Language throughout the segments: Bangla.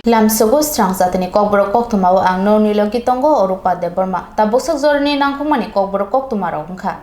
Lamsogo Swrangchati ni Kokborok Koktwma o ang no nilogi tongo orupa de Burma ta boksak zorni nangkhumani Kokborok Koktwma rok wngkha.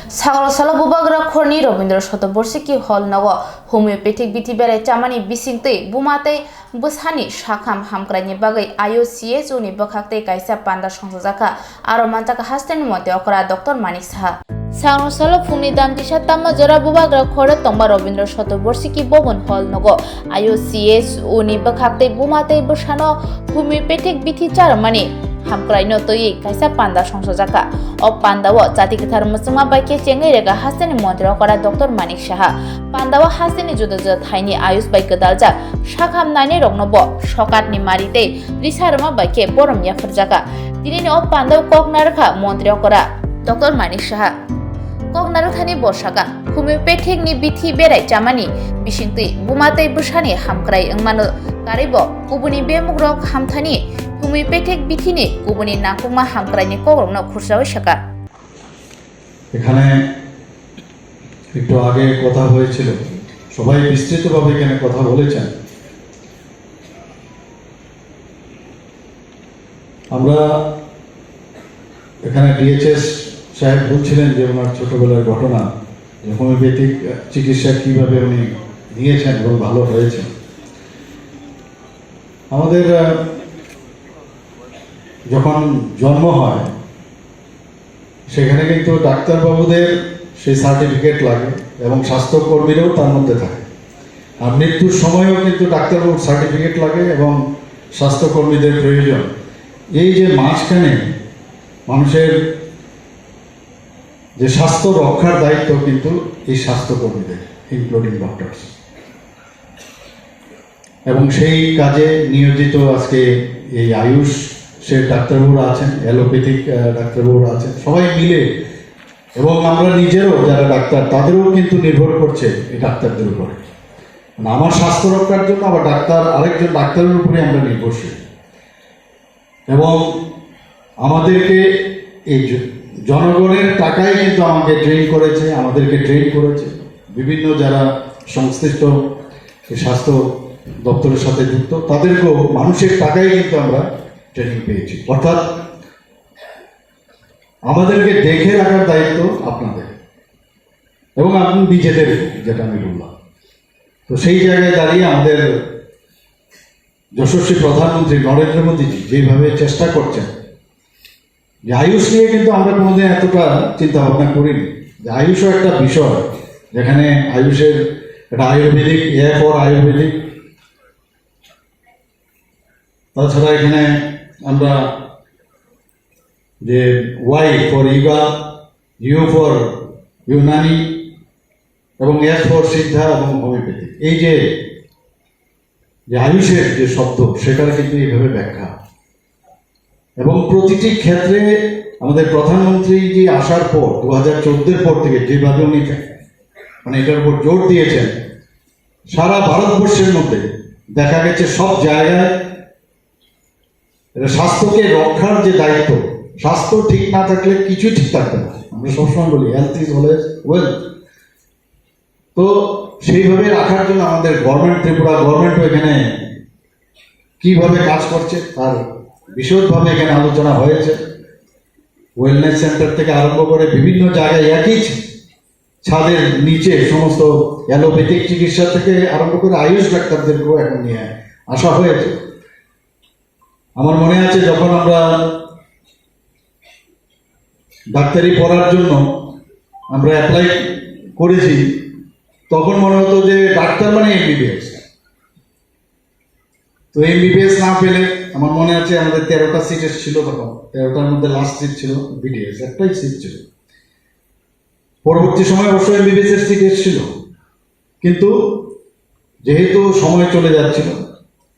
Sagro salo bubagra khorni Robindra Shatoborshiki hall nago homeopathic biti berai chamani bisingtei bumatei bwsani sakham hamkraini bagai IOCHO ni bokhaktei kaisa panda songsajaka aro manchaka hasteni mote okra Dr. Manik Saha. Sagro salo phungni damtisa tamma jora bubagra khore tongba Robindra Shatoborshiki bobon hall nago IOCHO ni bokhaktei bumatei bwsano homeopathic biti charmani hamkraino toyi kaisa panda songsajaka o pandawo jati kathar musungma baike chengai rega hasteni mantri okra Dr. Manik Saha pandawo hasteni juda juda thaini ayush bai gdaljak sakham naine roknobo sokatni maritei risarma baike borom yafarjaka dinini o pandawo koknarkha mantri okra Dr. Manik Saha koknarkhani borsaka homeopathic ni bithi berai chamani bisingtui bumatei bwsani hamkrai wngmano karibo kubuni bemugrok hamthani homeopathic বিধিনে কুবনি নাকুমা হামক্রাইনি কগ্রমনো খুরসাও শাকা এখানে একটু আগে কথা হয়েছিল সবাই বিস্তৃতভাবে এখানে কথা বলেছেন আমরা এখানে ডিএচএস সাহেব বলছিলেন যে ওনার ছোটবেলার ঘটনা যে হোমিওপ্যাথিক চিকিৎসা কিভাবে উনি নিয়েছেন এবং ভালো হয়েছে আমাদের যখন জন্ম হয় সেখানে কিন্তু ডাক্তারবাবুদের সেই সার্টিফিকেট লাগে এবং স্বাস্থ্যকর্মীরাও তার মধ্যে থাকে আর মৃত্যুর সময়ও কিন্তু ডাক্তারবাবুর সার্টিফিকেট লাগে এবং স্বাস্থ্যকর্মীদের প্রয়োজন এই যে মাঝখানে মানুষের যে স্বাস্থ্য রক্ষার দায়িত্ব কিন্তু এই স্বাস্থ্যকর্মীদের ইনক্লুডিং ডক্টরস এবং সেই কাজে নিয়োজিত আজকে এই আয়ুষ সে ডাক্তারবাবুরা আছেন অ্যালোপ্যাথিক ডাক্তারবাবুরা আছেন সবাই মিলে এবং আমরা নিজেরও যারা ডাক্তার তাদেরও কিন্তু নির্ভর করছে এই ডাক্তারদের উপরে আমার স্বাস্থ্য রক্ষার জন্য আবার আরেকজন ডাক্তারের উপরে আমরা নির্ভরশীল এবং আমাদেরকে এই জনগণের টাকায় কিন্তু আমাকে আমাদেরকে ট্রেন করেছে বিভিন্ন যারা সংশ্লিষ্ট স্বাস্থ্য দপ্তরের সাথে যুক্ত তাদেরকেও মানুষের টাকায় কিন্তু আমরা ট্রেনিং পেয়েছি অর্থাৎ আমাদেরকে দেখে রাখার দায়িত্ব আপনাদের এবং আপনি নিজেদের যেটা আমি বললাম তো সেই জায়গায় দাঁড়িয়ে আমাদের যশস্বী প্রধানমন্ত্রী নরেন্দ্র মোদীজি যেভাবে চেষ্টা করছেন যে আয়ুষ নিয়ে কিন্তু আমরা কোনোদিন এতটা চিন্তা ভাবনা করিনি যে আয়ুষও একটা বিষয় যেখানে আয়ুষের একটা আয়ুর্বেদিক আয়ুর্বেদিক তাছাড়া এখানে আমরা যে Y for yoga U for Unani এবং এস ফর সিদ্ধা এবং হোমিওপ্যাথি এই যে আয়ুষের যে শব্দ সেটার কিন্তু এইভাবে ব্যাখ্যা এবং প্রতিটি ক্ষেত্রে আমাদের প্রধানমন্ত্রী যে আসার পর 2014 পর থেকে যেভাবে উনি মানে এটার উপর জোর দিয়েছেন সারা ভারতবর্ষের মধ্যে দেখা গেছে সব জায়গায় স্বাস্থ্যকে রক্ষার যে দায়িত্ব স্বাস্থ্য ঠিক না থাকলে কিছু ঠিক থাকবে না আমরা সবসময় বলি হেলথ ইজ অলওয়েজ ওয়েলথ তো সেইভাবে রাখার জন্য আমাদের ত্রিপুরা গভর্নমেন্টও এখানে কিভাবে কাজ করছে তার বিশদভাবে এখানে আলোচনা হয়েছে ওয়েলনেস সেন্টার থেকে আরম্ভ করে বিভিন্ন জায়গায় একই ছাদের নিচে সমস্ত অ্যালোপ্যাথিক চিকিৎসা থেকে আরম্ভ করে আয়ুষ ডাক্তারদেরকেও এখন নিয়ে আসা হয়েছে আমার মনে আছে যখন আমরা ডাক্তারি পড়ার জন্য আমরা অ্যাপ্লাই করেছি তখন মনে হতো যে ডাক্তার মানে এমবিবিএস তো এমবিবিএস না পেলে আমার মনে আছে আমাদের 13টা সিট ছিল তখন 13টার মধ্যে লাস্ট সিট ছিল বিডিএস একটাই সিট ছিল পরবর্তী সময় অবশ্যই এমবিবিএস এর সিট এসেছিল কিন্তু যেহেতু সময় চলে যাচ্ছিল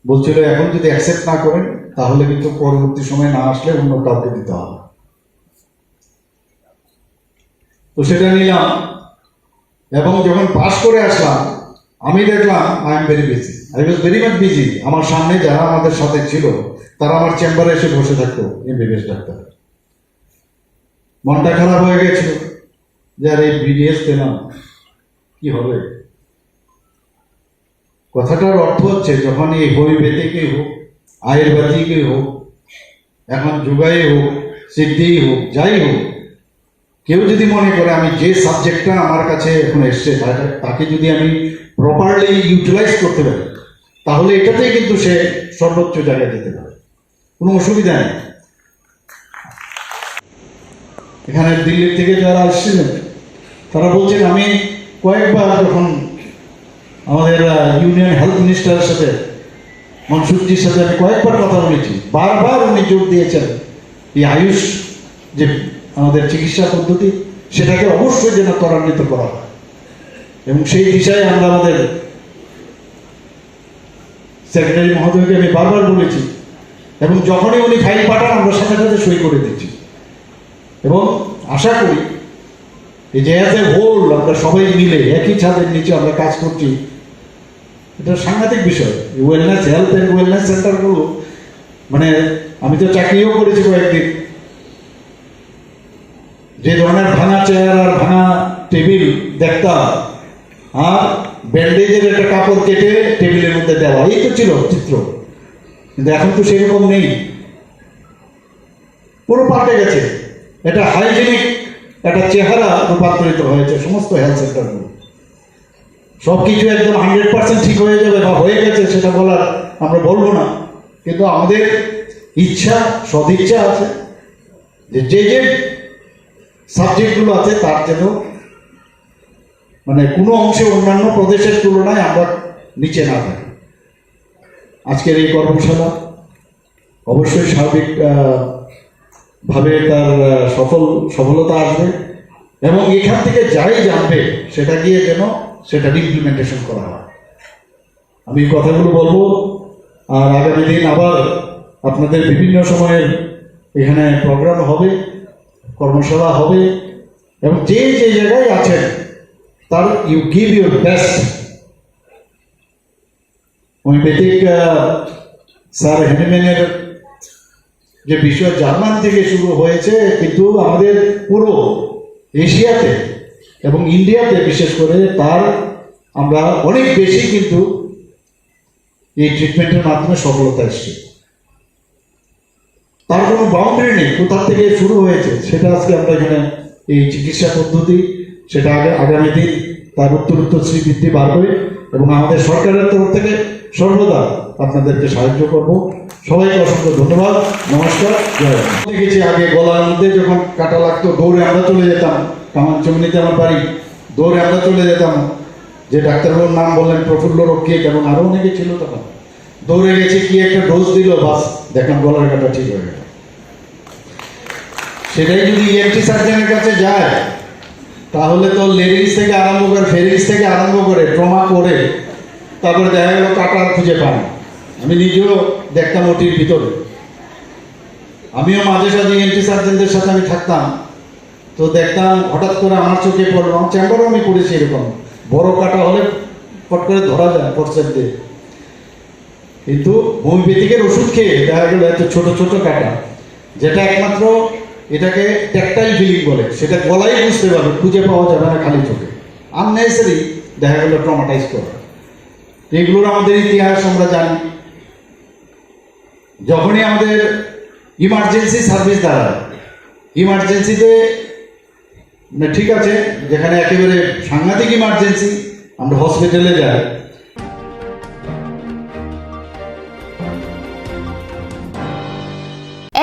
বলছিল এখন যদি অ্যাকসেপ্ট না করেন তাহলে কিন্তু পরবর্তী সময় না আসলে অন্য কাউকে দিতে হবে তো সেটা নিলাম এবং যখন পাস করে আসলাম আমি দেখলাম I was very much busy আমার সামনে যারা আমাদের সাথে ছিল তারা আমার চেম্বারে এসে বসে থাকতো এমবিবিএস ডাক্তার মনটা খারাপ হয়ে গেছিল যে আর এই বিডিএস পেলাম কি হবে? কথাটার অর্থ হচ্ছে যখন এই হোমিওপ্যাথিকই হোক, আয়ুর্বেদিকই হোক, এখন যোগাই হোক, সিদ্ধি হোক, যাই হোক, কেউ যদি মনে করে আমি যে সাবজেক্টটা আমার কাছে এখন এসছে তাকে যদি আমি প্রপারলি ইউটিলাইজ করতে পারি, তাহলে এটাতেই কিন্তু সে সর্বোচ্চ জায়গায় যেতে পারে, কোনো অসুবিধা নেই। এখানে দিল্লির থেকে যারা আসছিলেন তারা বলছেন, আমি কয়েকবার যখন আমাদের ইউনিয়ন হেলথ মিনিস্টারের সাথে মনসুখজির সাথে আমি কয়েকবার কথা বলেছি, বারবার উনি জোর দিয়েছেন এই আয়ুষ যে আমাদের চিকিৎসা পদ্ধতি সেটাকে অবশ্যই যেন ত্বরান্বিত করা হয়, এবং সেই বিষয়ে আমরা আমাদের সেক্রেটারি মহোদয়কে আমি বারবার বলেছি, এবং যখনই উনি ফাইল পাঠান আমরা সাথে সাথে সই করে দিচ্ছি, এবং আশা করি এই যে অ্যাজ এ হোল আমরা সবাই মিলে একই ছাদের নিচে আমরা কাজ করছি, এটা সাংঘাতিক বিষয়। ওয়েলনেস হেলথ অ্যান্ড ওয়েলনেস সেন্টারগুলো, মানে আমি তো চাকরিও করেছি কয়েকদিন, যে ধরনের ভাঙা চেয়ার আর ভাঙা টেবিল দেখতাম, আর ব্যান্ডেজের একটা কাপড় কেটে টেবিলের মধ্যে দেওয়া, এই তো ছিল চিত্র, কিন্তু এখন তো সেরকম নেই, পুরো পাল্টে গেছে। এটা হাইজেনিক একটা চেহারা রূপান্তরিত হয়েছে সমস্ত হেলথ সেন্টারগুলো। সবকিছু একদম 100% ঠিক হয়ে যাবে বা হয়ে গেছে সেটা বলার আমরা বলবো না, কিন্তু আমাদের ইচ্ছা, সদিচ্ছা আছে যে যে সাবজেক্টগুলো আছে তার জন্য মানে কোনো অংশে অন্যান্য প্রদেশের তুলনায় আমরা নিচে না থাকি। আজকের এই কর্মশালা অবশ্যই সার্বিক ভাবে তার সফলতা আসবে, এবং এখান থেকে যাই জানবে সেটা গিয়ে যেন সেটা ইমপ্লিমেন্টেশন করা হয়। আমি এই কথাগুলো বলবো, আর আগামী দিন আবার আপনাদের বিভিন্ন সময়ের এখানে প্রোগ্রাম হবে, কর্মশালা হবে, এবং যে যে জায়গায় আছেন তার you give your best. Homeopathic sir হেনেম্যানের যে বিষয় জার্মান থেকে শুরু হয়েছে, কিন্তু আমাদের পুরো এশিয়াতে এবং ইন্ডিয়াতে বিশেষ করে তার আমরা অনেক বেশি কিন্তু এই ট্রিটমেন্টের মাধ্যমে সফলতা এসছে। তার কোনো বাউন্ডারি নেই, কোথা থেকে শুরু হয়েছে সেটা আজকে আমরা এখানে এই চিকিৎসা পদ্ধতি সেটা আগামী দিন তার উত্তর শ্রীবৃদ্ধি বাড়বে, এবং আমাদের সরকারের তরফ থেকে সর্বদা আপনাদেরকে সাহায্য করব। সবাইকে অসংখ্য ধন্যবাদ, নমস্কার, জয়। দেখেছি আগে গলার মধ্যে যখন কাটা লাগতো দৌড়ে আমরা চলে যেতাম, কামানচমনিতে আমার বাড়ি, দৌড়ে আমরা চলে যেতাম, যে ডাক্তারবাবুর নাম বললেন প্রফুল্ল রক্ষিত এবং আরো অনেকে ছিল, তখন দৌড়ে গেছে, কি একটা ডোজ দিল, বাস দেখলাম গলার কাটা ঠিক হয়ে গেল। সেটাই যদি ইএনটি সার্জনের কাছে যায় তাহলে তো লেরিংস থেকে আরম্ভ করে ফেরিংস থেকে আরম্ভ করে ট্রমা করে তারপরে দেখা গেল কাটা খুঁজে পান। আমি নিজেও দেখতাম ওটির ভিতরে, আমিও মাঝে সাঝে ইএনটি সার্জনদের সাথে আমি থাকতাম, তো দেখতাম হঠাৎ করে আমার চোখে পড়লো, আমার চেম্বারও আমি করেছি এরকম, বড় কাটা হলে ফট করে ধরা যায় ফটসেপ দিয়ে, কিন্তু হোমিওপ্যাথিকের ওষুধ খেয়ে দেখা গেল এত ছোট ছোট কাটা, যেটা একমাত্র এটাকে ট্যাকটাইল ফিলিং বলে, সেটা গলাই বুঝতে পারবে, খুঁজে পাওয়া যাবে না খালি চোখে, আননেসেসারি দেখা গেল ট্রমাটাইজ করা। এগুলোর আমাদের ইতিহাস আমরা জানি। যখনই আমাদের ইমার্জেন্সি সার্ভিস দাঁড়ায়, ইমার্জেন্সিতে ঠিক আছে, যেখানে একেবারে সাংঘাতিক ইমার্জেন্সি আমরা হসপিটালে যাই,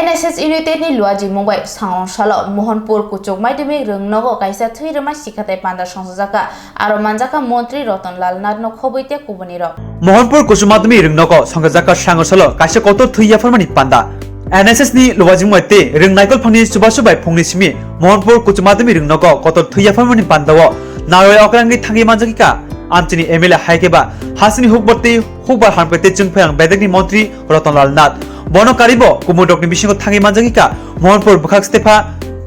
NSS United ni luaji mumbai Swrangchati Mohanpur Kokborok demi rungnogo kaisa thwirma sikhatai panda songsajaka aro manjaka mantri Ratanlal Nadno khoboite kubani rok Mohanpur Kokborok demi rungnogo songsajaka Swrangchati kaisa kotor thuya formani panda NSS ni luaji muite rungnaikol phangni subai phungni simi Mohanpur Kokborok demi rungnogo kotor thuya formani pandao naroi okrangi thangi manjakika Antini MLA haikeba hasini hukborti hukbar hanpete jungphang bedagni mantri Ratanlal Nad Bonokaribo Kokborokni bisingo thangi manjakika Mohanpur Bukhak Stefa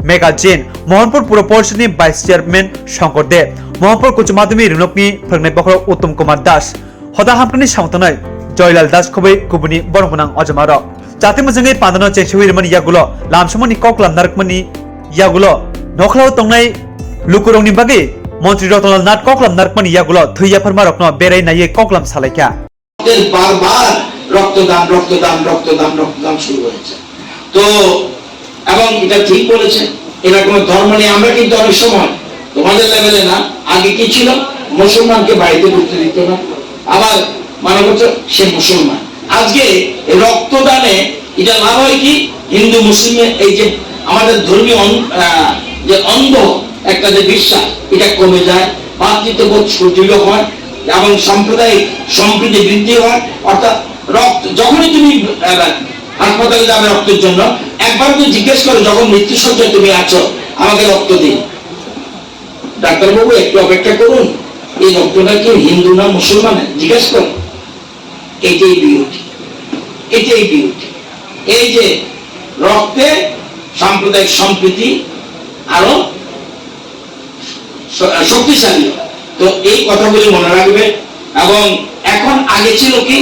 Mega Jain Mohanpur Puro Porishadni Vice Chairman Shankar Dev Mohanpur Kokborok demi rungnokni phrangnai bokhorok Uttom Kumar Das Hoda hamkani samtanai Joylal Das khobai kubuni borongkonang ojamaro Jati mojangai pandano chengsiwirmani yagulo lamsamani koklam narakmani yagulo nokhlao tongnai lukurongni bagi মন্ত্রী রতনলাল নাথ ককলাম নারকমানি ইয়াগুলো থইয়া ফার্মা রকন বেড়াই নাইয়ে ককলাম সালাইকা বারবার রক্তদান রক্তদান রক্তদান রক্তদান শুরু হয়েছে। তো এবং এটা ঠিক বলেছে, এটা কোনো ধর্ম নেই। আমরা কিন্তু অনেক সময় তোমাদের লেভেলে না, আগে কি ছিল, মুসলমানকে বাড়িতে ঢুকতে দিত না, আবার মনে করছে সে মুসলমান। আজকে রক্তদানে এটা লাভ হয় কি, হিন্দু মুসলিমের এই যে আমাদের ধর্মীয় যে অন্ধ একটা যে বিশ্বাস, এটা কমে যায়, ভাতৃত্ববোধ সুদৃঢ় হয় এবং সাম্প্রদায়িক সম্প্রীতি বৃদ্ধি হয়। অর্থাৎ রক্ত যখনই তুমি হাসপাতালে যাবে রক্তের জন্য, একবার তুমি জিজ্ঞেস করো যখন মৃত্যুসজ্জায় তুমি আছো, আমাকে রক্ত দিন, ডাক্তারবাবু একটু অপেক্ষা করুন, এই রক্তটা কি হিন্দু না মুসলমান, জিজ্ঞেস করুন। এটাই বিউটি, এটাই বিউটি। এই যে রক্তে সাম্প্রদায়িক সম্প্রীতি আরো শক্তিশালী। তো এই কথাগুলি মনে রাখবে। এবং এখন আগে ছিল কি,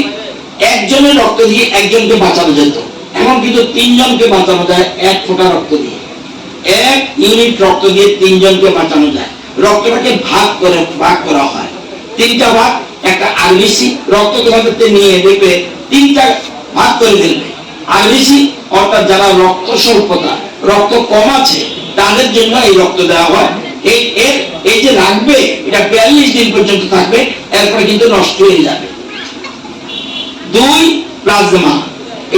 একজনের রক্ত দিয়ে একজনকে বাঁচানো যেত, এখন কিন্তু 3 জনকে বাঁচানো যায় 1 ফোঁটা রক্ত দিয়ে। 1 ইউনিট রক্ত দিয়ে 3 জনকে বাঁচানো যায়। রক্তটাকে ভাগ করা হয় 3টা ভাগ। একটা আরবিসি রক্ত তোমাদের নিয়ে দেখবে 3টা ভাগ করে দিবে। আরবিসি অর্থাৎ যারা রক্ত স্বল্পতা, রক্ত কম আছে, তাদের জন্য এই রক্ত দেওয়া হয়। এই যে রাখবে, এটা 42 দিন পর্যন্ত থাকবে, এরপরে কিন্তু নষ্ট হয়ে যাবে। 2 প্লাজমা,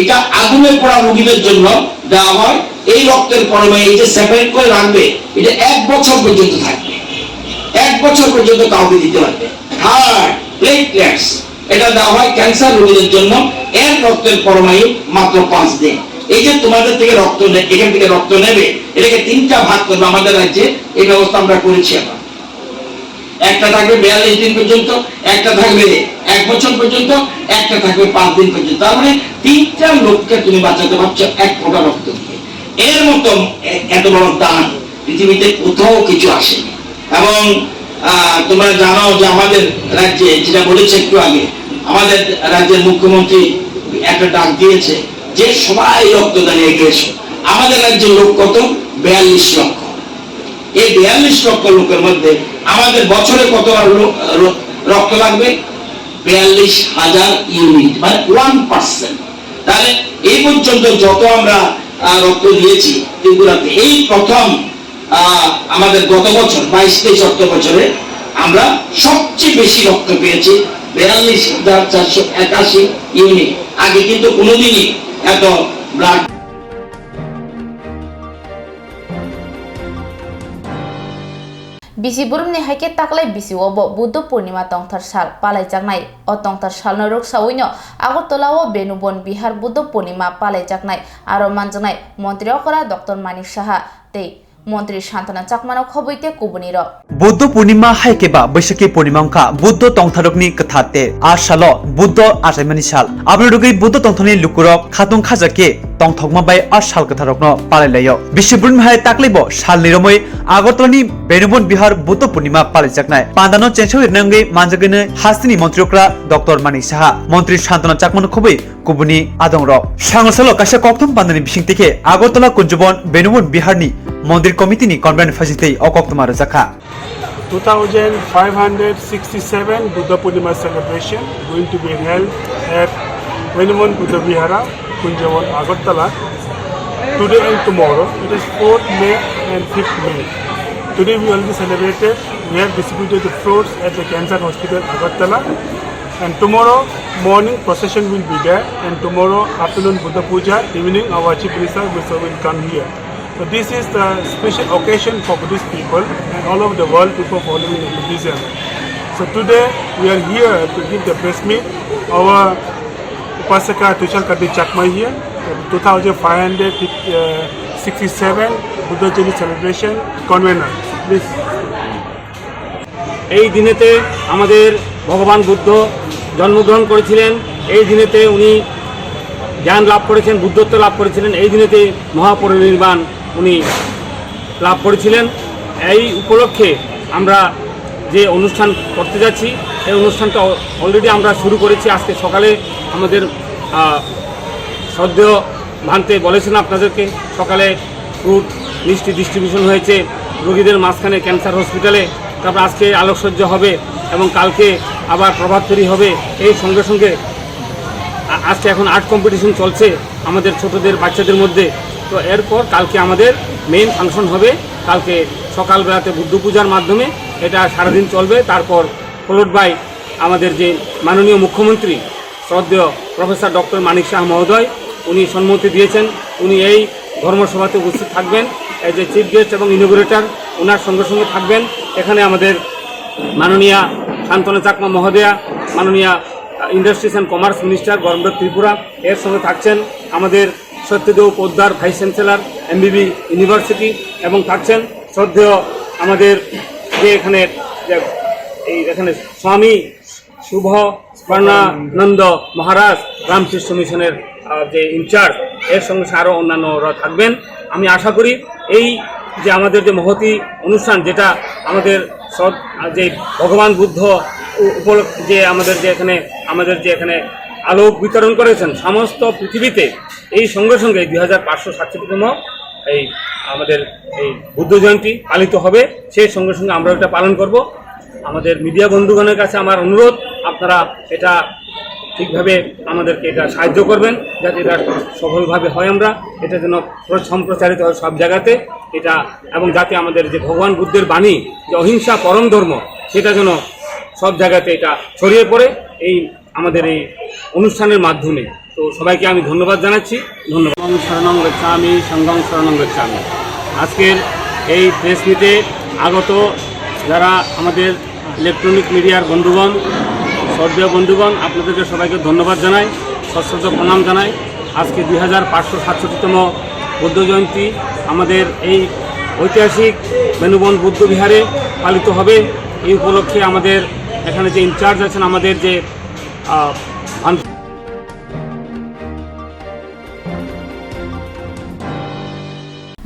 এটা আগুনে পোড়া রোগীদের জন্য দেওয়া হয়। এই রক্তের পরমাণু এই যে সেপারেট করে রাখবে, এটা 1 বছর পর্যন্ত থাকবে, 1 বছর পর্যন্ত কাউকে দিতে পারবে। হার্ট প্লেটলেটস, এটা দেওয়া হয় ক্যান্সার রোগীদের জন্য, এর রক্তের পরমাণু মাত্র 5 দিন। এই যে তোমাদের থেকে রক্ত এখান থেকে রক্ত নেবে, এটাকে 3টা ভাগ করবে। আমাদের রাজ্যে এই ব্যবস্থা আমরা করেছি। এখন একটা থাকবে 42 দিন পর্যন্ত, একটা থাকবে 1 বছর পর্যন্ত, একটা থাকবে 5 দিন পর্যন্ত। তার মানে 3টা লোককে তুমি বাঁচাতে পারছো 1 ফোঁটা রক্ত দিয়ে। এর মতো এত বড় দান পৃথিবীতে কোথাও কিছু আসেনি। এবং তোমরা জানো যে আমাদের রাজ্যে, যেটা বলেছে একটু আগে, আমাদের রাজ্যের মুখ্যমন্ত্রী একটা ডাক দিয়েছে যে সবাই রক্তদানে এগিয়ে এসো। আমাদের রাজ্যের লোক কত, 42 লক্ষ। এই 42 লক্ষ লোকের মধ্যে আমাদের বছরে কত রক্ত লাগবে, 42,000 ইউনিট, মানে 1%। তাহলে এই পর্যন্ত যত আমরা রক্ত দিয়েছি ত্রিপুরাতে, এই প্রথম আমাদের গত বছর 22-23 অর্থ বছরে আমরা সবচেয়ে বেশি রক্ত পেয়েছি, 42,481 ইউনিট। আগে কিন্তু কোনোদিনই এত ব্লাড। বিসি বুরুমনি হাইকে তাকলাই বিসি ওবো বুদ্ধ পূর্ণিমা তংথার সাল পালাইজাকনাই ও তংথার সালনো রোকসাউইনো আগরতলাও বেনুবন বিহার বুদ্ধ পূর্ণিমা পালাইজাকনাই আরো মানজানাই মন্ত্রী অকরা ডক্টর মানিক সাহা তেই মন্ত্রী শান্তনা চাকমানো খবইতে কুবুনির বুদ্ধ পূর্ণিমা হাইকেবা বৈশাখী পূর্ণিমা অংখা বুদ্ধ তংথারকনি কথাতে আর সাল বুদ্ধ আটাইমানি সাল আবরুগৈ বুদ্ধ তংথনি লুকুরক খাতুং খাজাকে তংথকমা বাই আর সাল কথারকন পালাইলাयो বিশ্ব পূর্ণিমা হাই তাকলাইব সাল নিরमै আগরতলাनि বেনুবন বিহার বুদ্ধ পূর্ণিমা পালাইজাকনাই পান্দাनो চেনসাव इरनांगै मानजागैनो हास्तिनि मन्त्रिफ्रा डॉक्टर मानिक साहा मन्त्री शान्तना चाकमानो खबै कुबुनि आदंर सांगसल कासे कक्तम पान्दानि बिसिंतिके আগরতলা कुंजबन बेनुबन बिहारनि मन्दिर कमिटिनि कन्भेन फासितै अकक्तमा रजाखा 2567 Buddha Purnima celebration going to be held at Benumon Buddha Vihara, Kunjawan, Agartala today and tomorrow. It is 4th May and 5th May. Today we already celebrated. We have distributed the fruits at the Cancer Hospital, Agartala. And tomorrow morning procession will be there. And tomorrow afternoon Buddha Puja, evening our Chief Minister will come here. So this is the special occasion for Buddhist people and all over the world people following Buddhism. So today we are here to give the press meet. Our Upasaka Swrangchati Chakma here, 2567 Buddha Jayanti celebration convener. Please. এই দিনেতে আমাদের ভগবান বুদ্ধ জন্মগ্রহণ করেছিলেন, এই দিনেতে উনি জ্ঞান লাভ করেছেন, বুদ্ধত্ব লাভ করেছিলেন, এই দিনেতে মহাপরিনির্বাণ উনি লাভ করেছিলেন। এই উপলক্ষে আমরা যে অনুষ্ঠান করতে যাচ্ছি, এই অনুষ্ঠানটা অলরেডি আমরা শুরু করেছি। আজকে সকালে আমাদের শ্রদ্ধেয় ভান্তে বলেছেন আপনাদেরকে, সকালে ফ্রুট মিষ্টি ডিস্ট্রিবিউশন হয়েছে রোগীদের মাঝখানে ক্যান্সার হসপিটালে। তারপর আজকে আলোকসজ্জা হবে এবং কালকে আবার প্রভাত ফেরি হবে। এই সঙ্গে সঙ্গে আজকে এখন আর্ট কম্পিটিশন চলছে আমাদের ছোটদের বাচ্চাদের মধ্যে। তো এরপর কালকে আমাদের মেইন ফাংশন হবে, কালকে সকালবেলাতে বুদ্ধ পূজার মাধ্যমে এটা সারাদিন চলবে। তারপর ফলোড বাই আমাদের যে মাননীয় মুখ্যমন্ত্রী শ্রদ্ধেয় প্রফেসর ডক্টর মানিক শাহ মহোদয়, উনি সম্মতি দিয়েছেন, উনি এই ধর্মসভাতে উপস্থিত থাকবেন এই যে চিফ গেস্ট এবং ইনোগ্রেটর, ওনার সঙ্গে সঙ্গে থাকবেন। এখানে আমাদের মাননীয়া শান্তনা চাকমা মহোদয়া, মাননীয়া industries and commerce minister government of Tripura, এর সঙ্গে থাকছেন আমাদের Satyadev Poddar vice chancellor MBB university, এবং থাকছেন শ্রদ্ধেয় আমাদের যে এখানে স্বামী শুভ স্বর্ণানন্দ মহারাজ রামকৃষ্ণ মিশনের যে ইনচার্জ, এর সঙ্গে আরও অন্যান্যরা থাকবেন। আমি আশা করি এই যে আমাদের যে মহতি অনুষ্ঠান, যেটা আমাদের যে ভগবান বুদ্ধ উপলক্ষে যে আমাদের যে এখানে আলোক বিতরণ করেছেন সমস্ত পৃথিবীতে, এই সঙ্গে সঙ্গে 2567তম এই আমাদের এই বুদ্ধ জয়ন্তী পালিত হবে। সেই সঙ্গে সঙ্গে আমরা এটা পালন করব। আমাদের মিডিয়া বন্ধুগণের কাছে আমার অনুরোধ, আপনারা এটা ঠিকভাবে আমাদেরকে এটা সাহায্য করবেন, যাতে এটা সফলভাবে হয়, আমরা এটা যেন সম্প্রচারিত হয় সব জায়গাতে এটা, এবং যাতে আমাদের যে ভগবান বুদ্ধের বাণী যে অহিংসা পরম ধর্ম, সেটা যেন সব জায়গাতে এটা ছড়িয়ে পড়ে এই আমাদের এই অনুষ্ঠানের মাধ্যমে। তো সবাইকে আমি ধন্যবাদ জানাচ্ছি। ধন্যবাদ। শরণং গচ্ছামি, সঙ্গং শরণং গচ্ছামি। আজকের এই প্রেস মিটে আগত যারা আমাদের ইলেকট্রনিক মিডিয়ার বন্ধুগণ, শ্রদ্ধেয় বন্ধুগণ, আপনাদেরকে সবাইকে ধন্যবাদ জানাই, সশ্রদ্ধ প্রণাম জানাই। আজকে 2567তম বুদ্ধ জয়ন্তী আমাদের এই ঐতিহাসিক বেনুবন বুদ্ধ বিহারে পালিত হবে। এই উপলক্ষে আমাদের এখানে যে ইনচার্জ আছেন, আমাদের যে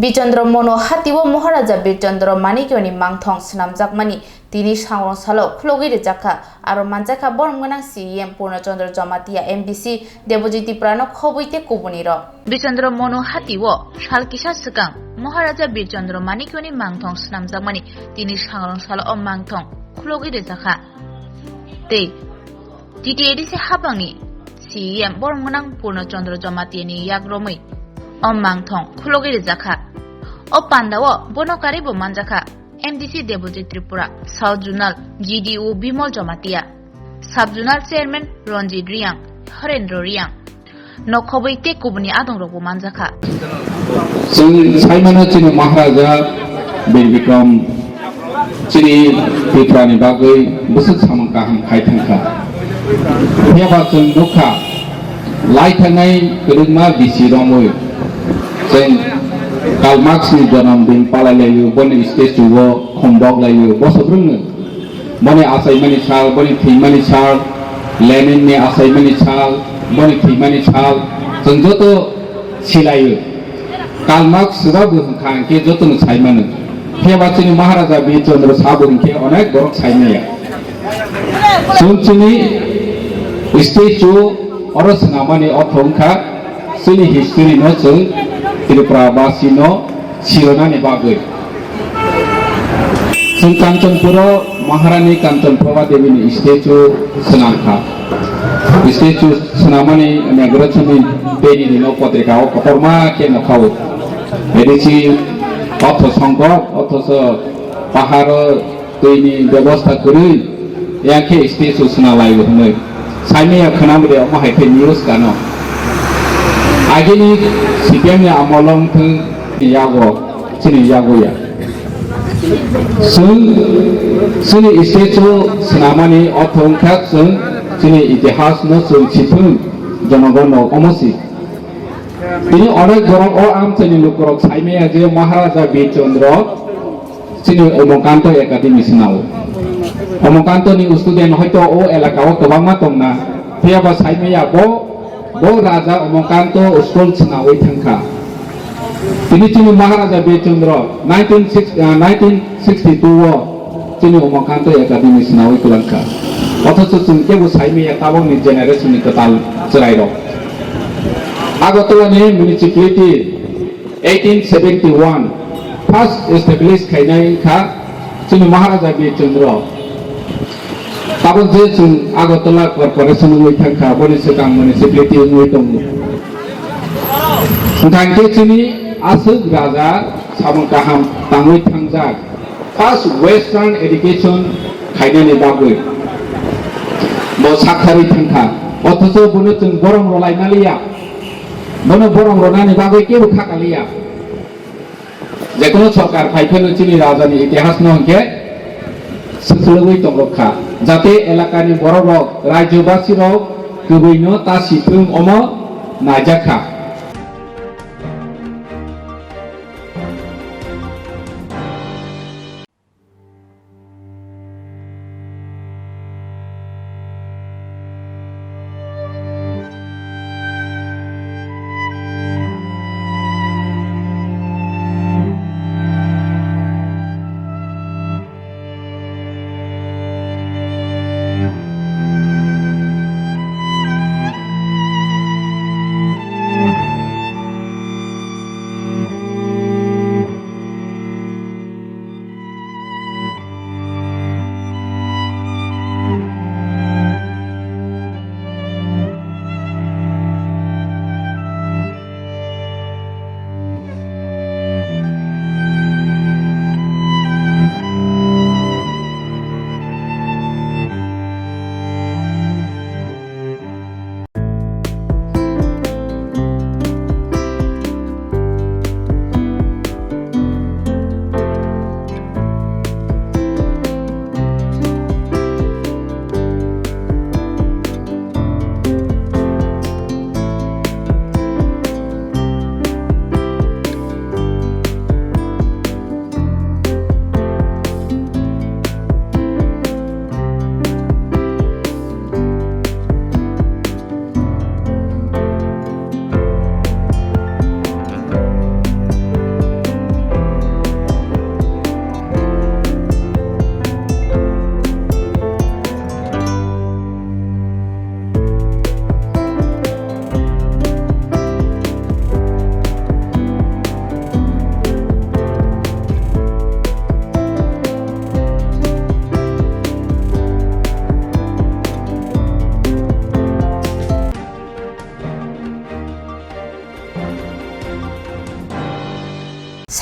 বিচন্দ্র মনো হাতিও মহারাজা বীরচন্দ্র মানিক্যনি মাংথং স্নামজাকমানি তিনি সাংরং সালো খুলগিরি জাখা আর মানজাখা বরমগনা সিএম পূর্ণচন্দ্র জমাতিয়া এমডিসি দেবজ্যোতি প্রাণ খবইতে কুবনির বিচন্দ্র মনো হাতিও সালকিসা সিকাং মহারাজা বীরচন্দ্র মানিক্যনি মাংথং স্নামজাকমানি তিনি সাংরং সালো ও মাংথং খুলগিরি জাখা তে জিটিএডিসি হাবাংনি সিএম বরমগনা পূর্ণচন্দ্র জমাতিয়ানি ইয়াগ্রমই ও মাংথং খুলগিরি জাখা ও পান্ডাও বনকারিব মানজাখা MDC Debjit Tripura, south zonal জিডিও Bimal Jamatia, sub zonal chairman Ranjit Reang, Harendra Reang নখবইতে কুবনি আদংরবো মানজাখা। जों साइमानो चिनि महाराजा बीर विक्रम चिनि त्रिपुरानि बागै बोसोर सामोन गाहाम खायथांखा हेबा जों नुखा लाइथांनाय गोरोंमा बिसि रमै जों काल मार्क्सनि जन्मदिन पालायलायो बनि स्टेचुआव खमबगलायो बसोब्रोंनो बनि आसायमानि साल बनि थैमानि साल लेनिननि आसायमानि साल बनि थैमानि साल जों जत सिलायो काल मार्क्स रावबो होनखांखे जतनो सायमानो हेबाचिनि महाराजा बीरचंद्र साबुरखे अनेक बरक सायनाया जों चिनि स्टेचु अरसनामानि अथंखा चिनि हिस्ट्री न जों त्रिपुरा बासिनो सिरनानि बागै जों कांचनपुर महारानी कांचनप्रभा देवीनि स्टेचु सोनांखा स्टेचु सोनामानि मेग्रचनि देनि न पत्रिकाव कतरमा के नखाव एदिसि अथ संकट अथस पाहाड़ दैनि व्यवस्था करै याखे स्टेचु सोना लायो होनो साइमेया खोनामदे माहायथे न्यूज गानो आगेनि सिपिएमनि आमलम थों यागो चिनि यागोया जोंनि स्टेचु सोनामानि अथंखा जों चिनि इतिहास न जों सिथुं जनगण अमसि তিনি অনেক বড় ও আমচনি লোকরক সাইমেয়া যে মহারাজা বীরচন্দ্র চিনি অমকান্ত একাডেমি সিনাও অমকান্তনি স্টুডেন্ট হয়তো ও এলাকাও গোবাংমা দংনা ফেয়াবা সাইমেয়া বো রাজা অমকান্ত স্কুল সিনাওই থাংখা তিনি চিনি মহারাজা বীরচন্দ্র 1962 চিনি অমকান্ত একাডেমি সিনাওই কুলাংখা অথচ চিনকেবো সাইমেয়া তাবংনি জেনারেশননি কতাল চরাইরক Agartala municipality 1871 first established Kainai Kha जोंनि महाराजा बिरचन्द्र गाबोन जे जों आगरतला कर्परेसन वै थांखा बनि सिगां मिउनिसिपालिटि वै दं नोंथांखि जोंनि आसुग राजा सामन गाहाम ताङै थांजा फार्स्ट वेस्टार्न एडुकेशन खायनायनि बागै बो साखारि थांखा अथच बनो जों बरं रलायनालिया बनो बरं रनानि बागै केबो खाकालिया जेखुनु सरकार फाइफेनो जोंनि राजानि इतिहास नंखे सोलोबै दंरखा जाहाथे एलाकानि बर' रक रायजोबासि रक गुबैनो तासिथों अम नाजाखा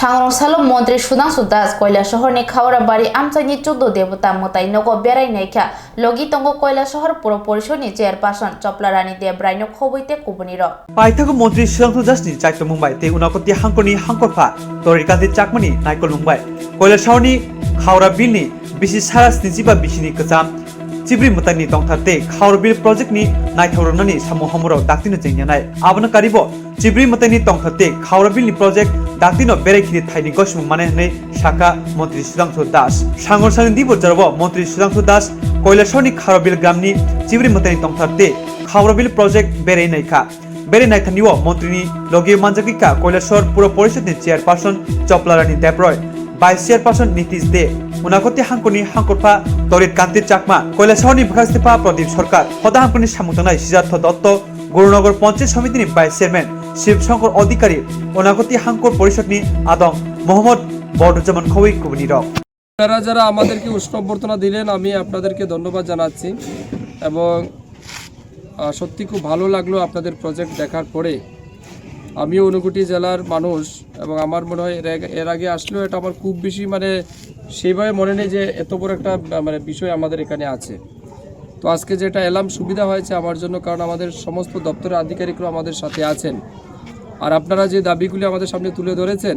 सांग्रंसालो मन्त्री सुधांशु दास কৈলাসহরनि खावराबारि आमचाइनि 14 देवता मताइ नगो बेरायनायखा लगी तंगो কৈলাসহর पुर परिषदनि चेयारपारसन चप्लारानी देबरायनो खबैते कुबनिर पाइथागो मन्त्री सुधांशु दासनि चाइतो मुंबाइ ते उनाकति हांकरनि हांकरफा तरिकान्ति चाकमानि नायकल मुंबाइ কৈলাসহরनि खावरा बिलनि बिसि सारा 75 बिसिनि कजाम चिब्रि मतानि दंथाते खावरा बिल प्रोजेक्टनि नायथावरनानि सामु हमरो दाक्तिनो जेंनाय आबना कारिबो चिब्रि मतानि दंथाते खावरा बिलनि प्रोजेक्ट दाक्तिनो बेरायखिनि थाइनि गसमु माने हनै शाखा मन्त्री सुधांशु दास सांगरसानि दिबो जरबो मन्त्री सुधांशु दास কৈলাসহরनि खावरा बिल ग्रामनि चिब्रि मतानि दंथाते खावरा बिल प्रोजेक्ट बेरायनायखा बेरायनायथानिओ मन्त्रिनि लगे मानजाकिका কৈলাসহর पुर परिषदनि चेयारपारसन चप्लारानी देबरय भाइस चेयारपारसन नीतीश दे उनाकति हांकरनि हांकरफा तरित कान्ति चाकमा কৈলাসহরनि बखास्तेफा प्रदीप सरकार हदा हांकरनि सामुतनाय सिद्धार्थ दत्त गुरुनगर पंचायत समितिनि भाइस चेयरमैन शिवशंकर अधिकारी उनाकति हांकर परिषदनि आदम मोहम्मद बरदुज्जामान खवै कुबनिर আপনারা যারা আমাদেরকে উষ্ণ অভ্যর্থনা দিলেন আমি আপনাদেরকে ধন্যবাদ জানাচ্ছি এবং সত্যি খুব ভালো লাগলো আপনাদের প্রজেক্ট দেখার পরে আমি ঊনকোটি জেলার মানুষ এবং আমার মনে হয় এর আগে আসলেও এটা আমার খুব বেশি মানে সেইভাবে মনে নেই যে এত বড় একটা মানে বিষয় আমাদের এখানে আছে তো আজকে যেটা এলাম সুবিধা হয়েছে আমার জন্য কারণ আমাদের সমস্ত দপ্তরের আধিকারিকরা আমাদের সাথে আছেন আর আপনারা যে দাবিগুলি আমাদের সামনে তুলে ধরেছেন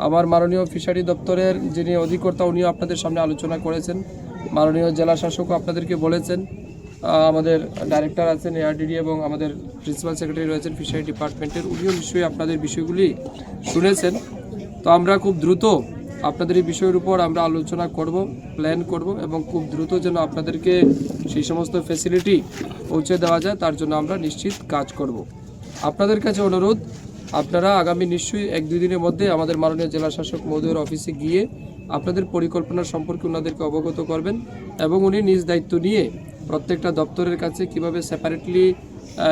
আমার মাননীয় ফিশারি দপ্তরের যিনি অধিকর্তা উনিও আপনাদের সামনে আলোচনা করেছেন মাননীয় জেলা শাসকও আপনাদেরকে বলেছেন আমাদের ডাইরেক্টর আছেন এআরডিডি এবং আমাদের প্রিন্সিপাল সেক্রেটারি রয়েছেন ফিশারি ডিপার্টমেন্টের উনিও নিশ্চয়ই আপনাদের বিষয়গুলি শুনেছেন তো আমরা খুব দ্রুত আপনাদের এই বিষয়ের উপর আমরা আলোচনা করব প্ল্যান করব এবং খুব দ্রুত যেন আপনাদেরকে সেই সমস্ত ফ্যাসিলিটি পৌঁছে দেওয়া যায় তার জন্য আমরা নিশ্চিত কাজ করব আপনাদের কাছে অনুরোধ আপনারা আগামী নিশ্চয়ই 1-2 দিনের মধ্যে আমাদের মাননীয় জেলা শাসক মহোদয়ের অফিসে গিয়ে আপনাদের পরিকল্পনা সম্পর্কে ওনাদেরকে অবগত করবেন এবং উনি নিজ দায়িত্ব নিয়ে প্রত্যেকটা দপ্তরের কাছে কিভাবে সেপারেটলি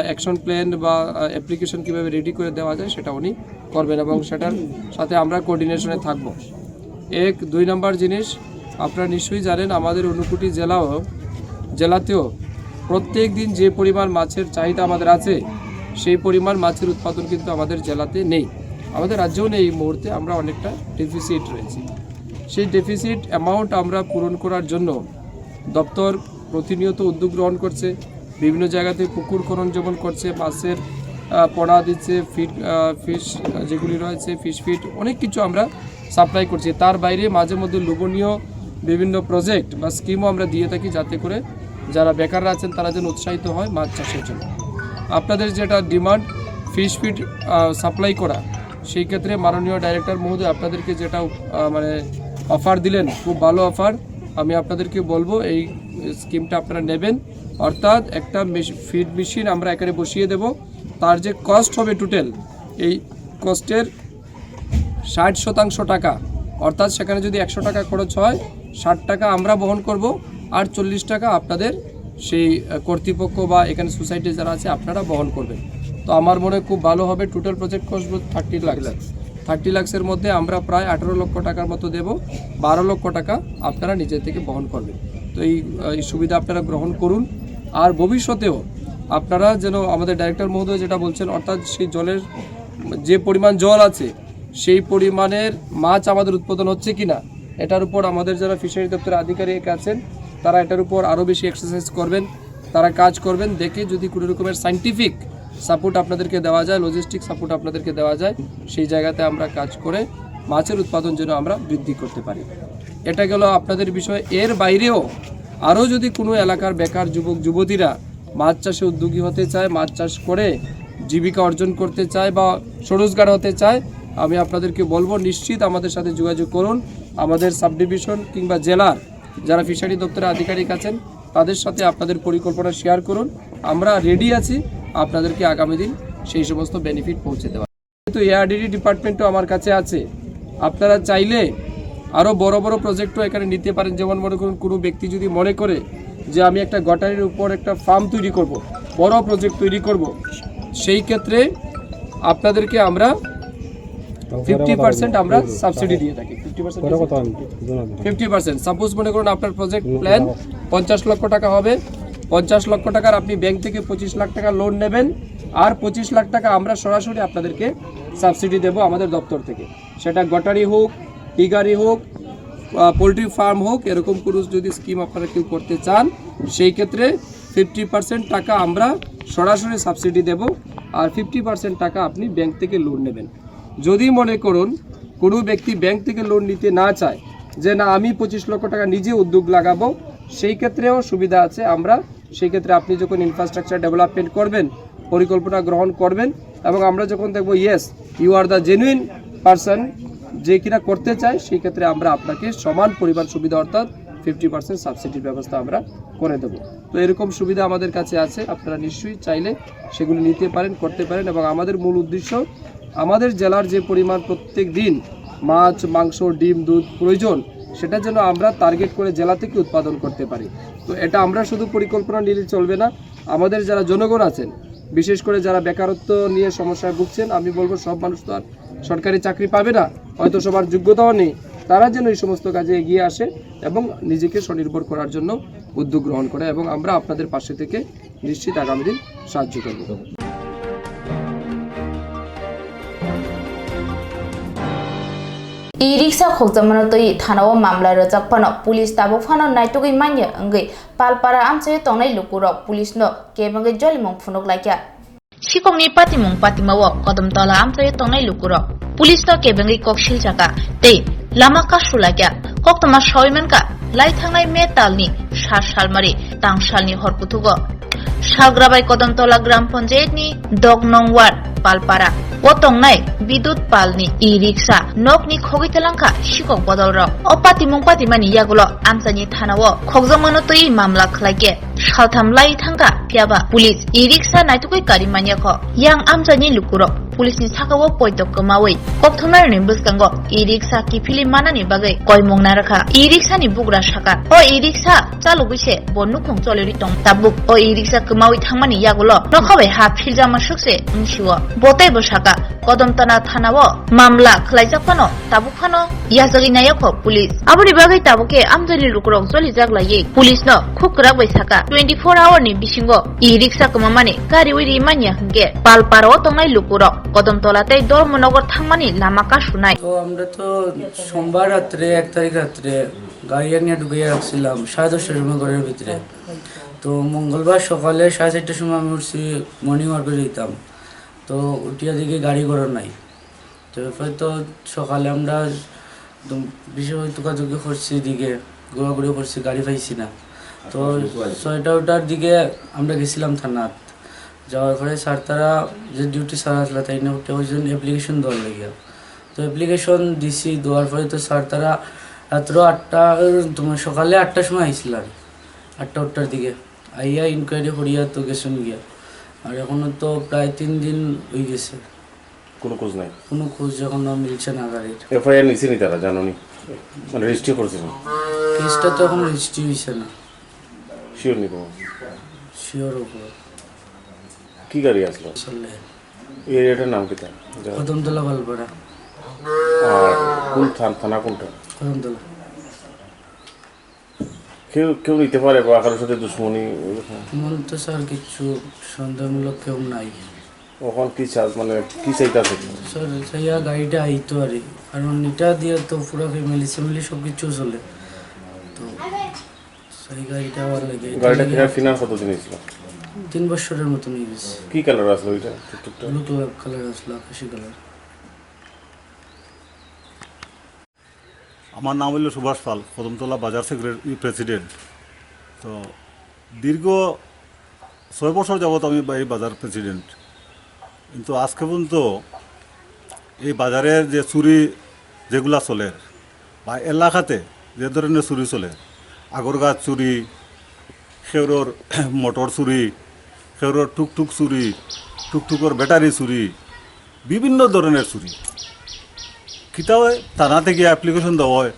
অ্যাকশন প্ল্যান বা অ্যাপ্লিকেশন কিভাবে রেডি করে দেওয়া যায় সেটা উনি করবেন এবং সেটার সাথে আমরা কোঅর্ডিনেশনে থাকব 1-2 নম্বর জিনিস আপনারা নিশ্চয়ই জানেন আমাদের ঊনকোটি জেলাতেও প্রত্যেক দিন যে পরিমাণ মাছের চাহিদা আমাদের আছে সেই পরিমাণ মাছের উৎপাদন কিন্তু আমাদের জেলাতে নেই, আমাদের রাজ্যেও নেই। এই মুহূর্তে আমরা অনেকটা ডেফিসিট রয়েছে। সেই ডেফিসিট অ্যামাউন্ট আমরা পূরণ করার জন্য দপ্তর প্রতিনিয়ত উদ্যোগ গ্রহণ করছে, বিভিন্ন জায়গাতে পুকুর খনন যেমন করছে, মাছের পোনা দিচ্ছে, ফিশ যেগুলি রয়েছে ফিশ ফিড অনেক কিছু আমরা সাপ্লাই করছি। তার বাইরে মাঝে মধ্যে লোভনীয় বিভিন্ন প্রজেক্ট বা স্কিমও আমরা দিয়ে থাকি, যাতে করে যারা বেকাররা আছেন তারা যেন উৎসাহিত হয় মাছ চাষের জন্য। আপনাদের যেটা ডিমান্ড ফিশ ফিড সাপ্লাই করা, সেই ক্ষেত্রে মাননীয় ডাইরেক্টর মহোদয় আপনাদেরকে যেটা মানে অফার দিলেন, খুব ভালো অফার। আমি আপনাদেরকে বলবো এই স্কিমটা আপনারা নেবেন। অর্থাৎ একটা ফিড মেশিন আমরা এখানে বসিয়ে দেব, তার যে কস্ট হবে টোটাল, এই কস্টের 60% টাকা, অর্থাৎ সেখানে যদি 100 টাকা খরচ হয় 60 টাকা আমরা বহন করব, আর 40 টাকা আপনাদের সেই কর্তৃপক্ষ বা এখানে সোসাইটি যারা আছে আপনারা বহন করবেন। তো আমার মনে হয় খুব ভালো হবে। টোটাল প্রজেক্ট কস্ট 30 লাখের মধ্যে আমরা প্রায় 18 লক্ষ টাকার মতো দেব, 12 লক্ষ টাকা আপনারা নিজে থেকে বহন করবেন। তো এই সুবিধা আপনারা গ্রহণ করুন। আর ভবিষ্যতেও আপনারা যেন আমাদের ডাইরেক্টর মহোদয় যেটা বলছেন, অর্থাৎ সেই জলের যে পরিমাণ জল আছে সেই পরিমাণের মাছ আমাদের উৎপাদন হচ্ছে কিনা, এটার উপর আমাদের যারা ফিশারি দপ্তরের আধিকারিক আছেন তারা এটার উপর আরও বেশি এক্সারসাইজ করবেন, তারা কাজ করবেন। দেখে যদি কোনো রকমের সাইন্টিফিক সাপোর্ট আপনাদেরকে দেওয়া যায়, লজিস্টিক সাপোর্ট আপনাদেরকে দেওয়া যায়, সেই জায়গাতে আমরা কাজ করে মাছের উৎপাদন যেন আমরা বৃদ্ধি করতে পারি। এটা গেল আপনাদের বিষয়। এর বাইরেও আরও যদি কোনো এলাকার বেকার যুবক যুবতীরা মাছ চাষে উদ্যোগী হতে চায়, মাছ চাষ করে জীবিকা অর্জন করতে চায় বা স্বরোজগার হতে চায়, আমি আপনাদেরকে বলবো নিশ্চিত আমাদের সাথে যোগাযোগ করুন। আমাদের সাব ডিভিশন কিংবা জেলার যারা ফিশারি দপ্তরের আধিকারিক আছেন তাদের সাথে আপনাদের পরিকল্পনা শেয়ার করুন। আমরা রেডি আছি আপনাদেরকে আগামী দিন সেই সমস্ত বেনিফিট পৌঁছে দেওয়া। কিন্তু এআরডিডি ডিপার্টমেন্টও আমার কাছে আছে, আপনারা চাইলে আরও বড় বড় প্রজেক্টও এখানে নিতে পারেন। যেমন মনে করুন কোনো ব্যক্তি যদি মনে করে যে আমি একটা গটারির উপর একটা ফার্ম তৈরি করব, বড় প্রজেক্ট তৈরি করব, সেই ক্ষেত্রে আপনাদেরকে আমরা 50% আমরা সাবসিডি দিয়ে থাকি। 50% সাপোজ মনে করুন আপনার প্রজেক্ট প্ল্যান 50 লক্ষ টাকা হবে, 50 লক্ষ টাকার আপনি ব্যাংক থেকে 25 লাখ টাকা লোন নেবেন, আর 25 লাখ টাকা আমরা সরাসরি আপনাদেরকে সাবসিডি দেব আমাদের দপ্তর থেকে। সেটা গটারি হোক, পিগারি হোক, পোলট্রি ফার্ম হোক, এরকম কোনো যদি স্কিম আপনারা কেউ করতে চান সেই ক্ষেত্রে 50% টাকা আমরা সরাসরি সাবসিডি দেব, আর 50% টাকা আপনি ব্যাংক থেকে লোন নেবেন। যদি মনে করুন কোনো ব্যক্তি ব্যাংক থেকে লোন নিতে না চায়, যে না আমি 25 লক্ষ টাকা নিজে উদ্যোগ লাগাবো, সেই ক্ষেত্রেও সুবিধা আছে। আমরা সেই ক্ষেত্রে আপনি যখন ইনফ্রাস্ট্রাকচার ডেভেলপমেন্ট করবেন, পরিকল্পনা গ্রহণ করবেন, এবং আমরা যখন দেখবো yes you are the genuine person যে কিনা করতে চায়, সেই ক্ষেত্রে আমরা আপনাকে সমান পরিমাণ সুবিধা অর্থাৎ 50% সাবসিডির ব্যবস্থা আমরা করে দেব। তো এরকম সুবিধা আমাদের কাছে আছে, আপনারা নিশ্চয়ই চাইলে সেগুলো নিতে পারেন, করতে পারেন। এবং আমাদের মূল উদ্দেশ্য আমাদের জেলার যে পরিমাণ প্রত্যেক দিন মাছ, মাংস, ডিম, দুধ প্রয়োজন, সেটা যেন আমরা টার্গেট করে জেলা থেকে উৎপাদন করতে পারি। তো এটা আমরা শুধু পরিকল্পনা নিলে চলবে না, আমাদের যারা জনগণ আছেন, বিশেষ করে যারা বেকারত্ব নিয়ে সমস্যায় ভুগছেন, আমি বলবো সব মানুষ তো আর সরকারি চাকরি পাবে না, হয়তো সবার যোগ্যতাও নেই, তারা যেন এই সমস্ত কাজে এগিয়ে আসে এবং নিজেকে স্বনির্ভর করার জন্য উদ্যোগ গ্রহণ করে, এবং আমরা আপনাদের পাশে থেকে নিশ্চিত আগামী দিন সাহায্য করব। ই-রিক্সা খোকজামানো তৈ থানাও মামলা রজাক ফানো পুলিশ তাবুক ফানো নাইটুগৈ মান্য अंगै पालपारा आमचे तंगनाय लुकुरok पुलिसनो केबंगै जलिमं फुनुक लायख्या सिकंनि पातिमुं पातिमाओ कदमतला आमचे तंगनाय लुकुरok पुलिसनो केबंगै ककसिल जाका तै लामा कासु लायख्या कोक्तमा सयमानका लायथांनाय मेटालनि सालमारि तांसालनि हरपुथुगो साग्राबाय कदमतला ग्राम पन्चायतनि 10 नं ward पालपारा o tongnai bidut palni i-riksha nokni khogitelangkha sikok bodolrok o patimung patimani yagulo amsani thanao khokjamano toi mamla khlaike saltham lai thangka piaba police i-riksha naitukoi gari maniakho yang amsani lukuro police ni sakao poitok kamawi koktwma ni buskango i-riksha kifili manani bagai koimong narakha i-riksha ni bugra saka o i-riksha chalugise bonnukong choleri tong tabuk o i-riksha kamawi thangmani yagulo nokhabai ha philjama sukse ngsiwo botai bosaka Koktwma thanao mamla khlaijak tabukano yajagi nayakho police aboni bagai tabuke amjali lukurok joli jaglaye police no khukrak bai saka 24 hour ni bisingo e-rickshaw kamamani gari wiri manya hingge palparo tongnai lukurok Koktwma tei Dormonogor thangmani lama kasunai তো আমরা তো সোমবার রাত্রে 1 তারিখ রাত্রে গাড়ি নিয়ে ঢুকে রাখছিলাম 10:30 সময় ঘরের ভিতরে তো মঙ্গলবার সকালে 4:30টার সময় আমি উঠছি মর্নিং ওয়ার্কে যেতাম তো উঠিয়া দিকে গাড়ি ঘোড়া নাই তো হয়তো সকালে আমরা বিষয় যোগাযোগ করছি দিকে ঘোরাঘুরি করছি গাড়ি পাইছি না তো 6টার দিকে আমরা গেছিলাম থানাত যাওয়ার পরে স্যার তারা যে ডিউটি স্যার আসলে তাই না ওই জন্য অ্যাপ্লিকেশন দেওয়ার লাগিয়া তো অ্যাপ্লিকেশন দিছি দেওয়ার পরে তো স্যার তারা রাত্র 8টা তোমার সকালে 8টার সময় আইছিলেন 8টার দিকে আইয়া ইনকোয়ারি করিয়া তো গেছেন গিয়া আর এখনো তো প্রায় 3 দিন হয়ে গেছে কোনো খোঁজ নাই কোনো খোঁজ এখনো মিলছে না গাড়ির এফআইআর নিছে নি তারা জানোনি মানে রেজিস্ট্রি করছে না কেসটা তো এখন রেজিস্ট্রি হয়েছে না শিওর নি তো শিওর উপর কি গাড়ি আসলো চলে এই এরিয়াটার নাম কি তা কদমতলা বালপাড়া আর কোন থানা কোনটা কদমতলা কেউ নিতে পারে বা কারোর সাথে দুশ্মনী মন তো স্যার কিছু সন্দেহমূলক কেউ নাই ওখান কি চাষ মানে কি চাইতাছে স্যার সেইয়া গাড়িটা আইতো আরে কারণ এটা দিয়ে তো পুরো ফ্যামিলি সব কিছু চলে তো সেই গাড়িটা আবার লাগে গাড়িটা কেনার ফিনান্স কত দিন ছিল 3 বছরের মতো নিয়ে গেছে কি কালার আসলো এটা টুকটুকটা ব্লু কালার আসলো আকাশি কালার আমার নাম হলো সুভাষ পাল কদমতলা বাজার সেক্রেটারি প্রেসিডেন্ট তো দীর্ঘ 6 বছর যাবত আমি এই বাজার প্রেসিডেন্ট কিন্তু আজকে পর্যন্ত এই বাজারের যে চুরি যেগুলা চলে বা এলাকাতে যে ধরনের চুরি চলে আগরগাছ চুরি খেউরর মোটর চুরি খেউরর টুকটুক চুরি টুকটুকর ব্যাটারি চুরি বিভিন্ন ধরনের চুরি কিতা হয় থানাতে গিয়ে অ্যাপ্লিকেশন দেওয়া হয়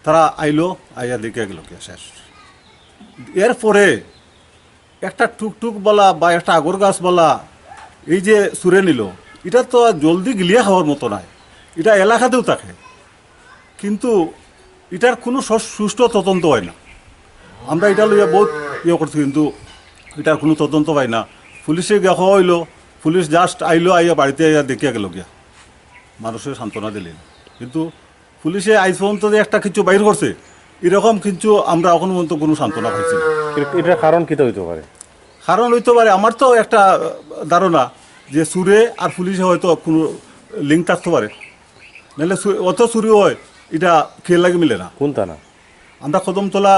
তারা আইলো আইয়া দেখে গেল কে শেষ এরপরে একটা টুকটুক বলা বা একটা আগর গাছ বলা এই যে চুরে নিল এটা তো জলদি গিলিয়া খাওয়ার মতো নাই এটা এলাকাতেও থাকে কিন্তু এটার কোনো সুষ্ঠু তদন্ত হয় না আমরা এটা লইয়া বহুত করছি কিন্তু এটার কোনো তদন্ত হয় না পুলিশে দেখা হইলো পুলিশ জাস্ট আইলো আইয়া বাড়িতে আইয়া দেখিয়া গেল গিয়া মানুষের সান্ত্বনা দিলেন কিন্তু পুলিশে আইজ পর্যন্ত যে একটা কিছু বাইর করছে এরকম কিন্তু আমরা এখন পর্যন্ত কোনো সান্ত্বনা পাইছি না এটার কারণ কিটা হইতে পারে কারণ হইতে পারে আমার তো একটা ধারণা যে চুরে আর পুলিশে হয়তো কোনো লিঙ্ক থাকতে পারে নাহলে অত চুরি হয় এটা খেয়ে লাগে মিলে না কোন থানা আমরা কদমতলা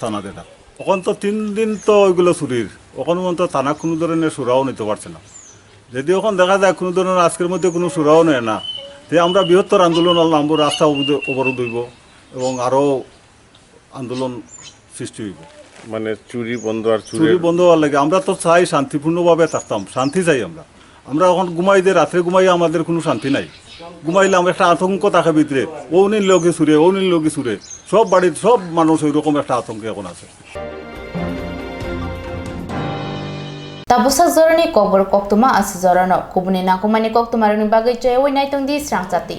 থানা দেটা তখন তো 3 দিন তো ওইগুলো চুরির ওখানে পর্যন্ত থানা কোনো ধরনের সুরাও নিতে পারছে না যদি ওখানে দেখা যায় কোনো ধরনের আজকের মধ্যে কোনো সুরাও নেয় না যে আমরা বৃহত্তর আন্দোলন নামবো রাস্তা অবরোধ হইব এবং আরও আন্দোলন সৃষ্টি হইব মানে চুরি বন্ধ আর চুরি বন্ধ হওয়ার লাগে আমরা তো চাই শান্তিপূর্ণভাবে থাকতাম শান্তি চাই আমরা এখন ঘুমাই দিয়ে রাত্রে ঘুমাইয়া আমাদের কোনো শান্তি নাই ঘুমাইলে আমরা একটা আতঙ্ক থাকে ভিতরে ওনির লোকে চুরে ওনির লোকে চুরে সব বাড়ির সব মানুষ ওইরকম একটা আতঙ্কে এখন আছে Tabusak zorani Kokborok Koktwma asi zorano kubuni nakumani Koktwma runi bagai joy wai naitung di Swrangchati